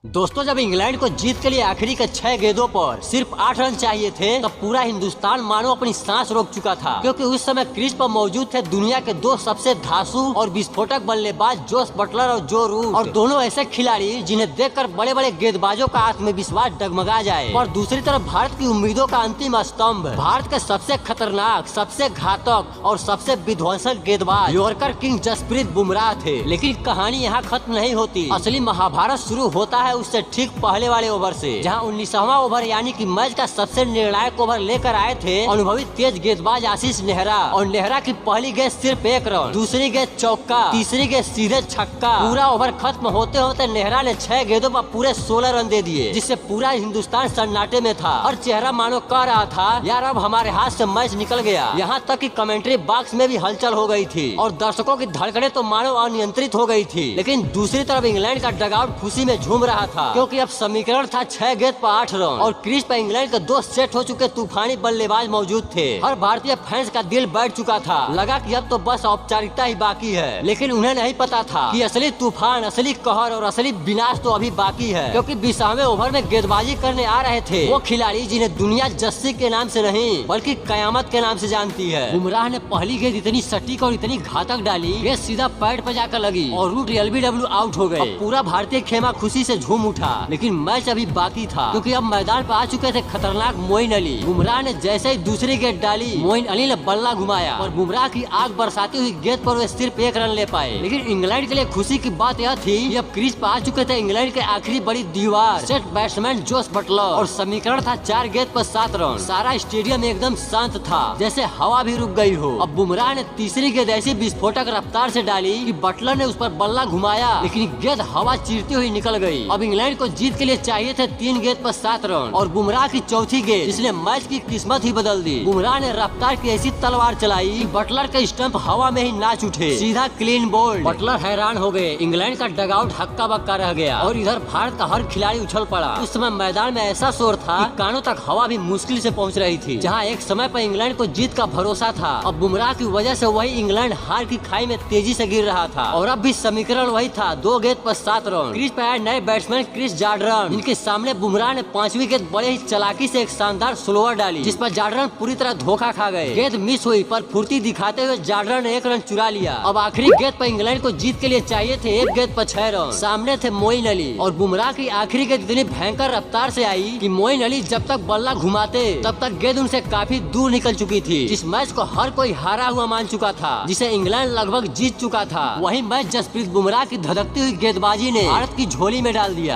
दोस्तों, जब इंग्लैंड को जीत के लिए आखिरी के 6 गेंदों पर सिर्फ 8 रन चाहिए थे तब पूरा हिंदुस्तान मानो अपनी सांस रोक चुका था, क्योंकि उस समय क्रीज पर मौजूद थे दुनिया के दो सबसे धांसू और विस्फोटक बल्लेबाज जोस बटलर और जो रूट, और दोनों ऐसे खिलाड़ी जिन्हें देखकर बड़े बड़े गेंदबाजों का आत्मविश्वास डगमगा जाए। और दूसरी तरफ भारत की उम्मीदों का अंतिम स्तंभ, भारत के सबसे खतरनाक, सबसे घातक और सबसे विध्वंसक गेंदबाज यॉर्कर किंग जसप्रीत बुमराह थे। लेकिन कहानी यहाँ खत्म नहीं होती। असली महाभारत शुरू होता है उससे ठीक पहले वाले ओवर से, जहां 19वां ओवर यानी कि मैच का सबसे निर्णायक ओवर लेकर आए थे अनुभवी तेज गेंदबाज आशीष नेहरा। और नेहरा की पहली गेंद सिर्फ 1 रन, दूसरी गेंद चौका, तीसरी गेंद सीधे छक्का। पूरा ओवर खत्म होते होते नेहरा ने 6 गेंदों पर पूरे 16 रन दे दिए, जिससे पूरा हिंदुस्तान सन्नाटे में था। हर चेहरा मानो कह रहा था, यार अब हमारे हाथ से मैच निकल गया। यहाँ तक कि कमेंट्री बॉक्स में भी हलचल हो गई थी और दर्शकों की धड़कनें तो मानो अनियंत्रित हो गई थी। लेकिन दूसरी तरफ इंग्लैंड का डगआउट खुशी में झूम रहा था, क्योंकि अब समीकरण था 6 गेंद पर 8 रन और क्रीज पर इंग्लैंड के 2 सेट हो चुके तूफानी बल्लेबाज मौजूद थे। हर भारतीय फैंस का दिल बैठ चुका था, लगा कि अब तो बस औपचारिकता ही बाकी है। लेकिन उन्हें नहीं पता था कि असली तूफान, असली कहर और असली विनाश तो अभी बाकी है, क्योंकि 20वें ओवर में गेंदबाजी करने आ रहे थे वो खिलाड़ी जिन्हें दुनिया जस्सी के नाम से नहीं बल्कि कयामत के नाम से जानती है। बुमराह ने पहली गेंद इतनी सटीक और इतनी घातक डाली, गेंद सीधा पैड पर जाकर लगी और रूट LBW आउट हो गए। पूरा भारतीय खेमा खुशी से झूम उठा। लेकिन मैच अभी बाकी था, क्योंकि अब मैदान पर आ चुके थे खतरनाक मोइन अली। बुमराह ने जैसे ही दूसरी गेंद डाली, मोइन अली ने बल्ला घुमाया और बुमराह की आग बरसाती हुई गेंद पर वे सिर्फ 1 रन ले पाए। लेकिन इंग्लैंड के लिए खुशी की बात यह थी कि अब क्रीज पर आ चुके थे इंग्लैंड के आखिरी बड़ी दीवार, सेट बैट्समैन जोस बटलर, और समीकरण था 4 गेंद पर 7 रन। सारा स्टेडियम एकदम शांत था, जैसे हवा भी रुक गई हो। अब बुमराह ने तीसरी गेंद ऐसी विस्फोटक रफ्तार से डाली कि बटलर ने उस पर बल्ला घुमाया, लेकिन गेंद हवा चीरती हुई निकल गई। अब इंग्लैंड को जीत के लिए चाहिए थे 3 गेंद पर 7 रन और बुमराह की चौथी गेंद जिसने मैच की किस्मत ही बदल दी। बुमराह ने रफ्तार की ऐसी तलवार चलाई कि बटलर के स्टंप हवा में ही नाच उठे, सीधा क्लीन बोल्ड। बटलर हैरान हो गए, इंग्लैंड का डगआउट हक्का बक्का रह गया और इधर भारत का हर खिलाड़ी उछल पड़ा। उस समय मैदान में ऐसा शोर था कि कानों तक हवा भी मुश्किल से पहुंच रही थी। जहां एक समय पर इंग्लैंड को जीत का भरोसा था, अब बुमराह की वजह से वही इंग्लैंड हार की खाई में तेजी से गिर रहा था। और अब भी समीकरण वही था, 2 गेंद पर 7 रन। क्रीज पर आए नए बैट्समैन क्रिस जॉर्डन, इनके सामने बुमराह ने 5वीं गेंद बड़े ही चालाकी से एक शानदार स्लोअर डाली, जिस पर जॉर्डन पूरी तरह धोखा खा गए। गेंद मिस हुई, पर फुर्ती दिखाते हुए जॉर्डन ने 1 रन चुरा लिया। अब आखिरी गेंद पर इंग्लैंड को जीत के लिए चाहिए थे 1 गेंद पर 6 रन। सामने थे मोइन अली और बुमराह की आखिरी गेंद इतनी भयंकर रफ्तार से आई कि मोइन अली जब तक बल्ला घुमाते तब तक गेंद उनसे काफी दूर निकल चुकी थी। इस मैच को हर कोई हारा हुआ मान चुका था, जिसे इंग्लैंड लगभग जीत चुका था। वही मैच जसप्रीत बुमराह की धधकती हुई गेंदबाजी ने भारत की झोली में डाल दिया।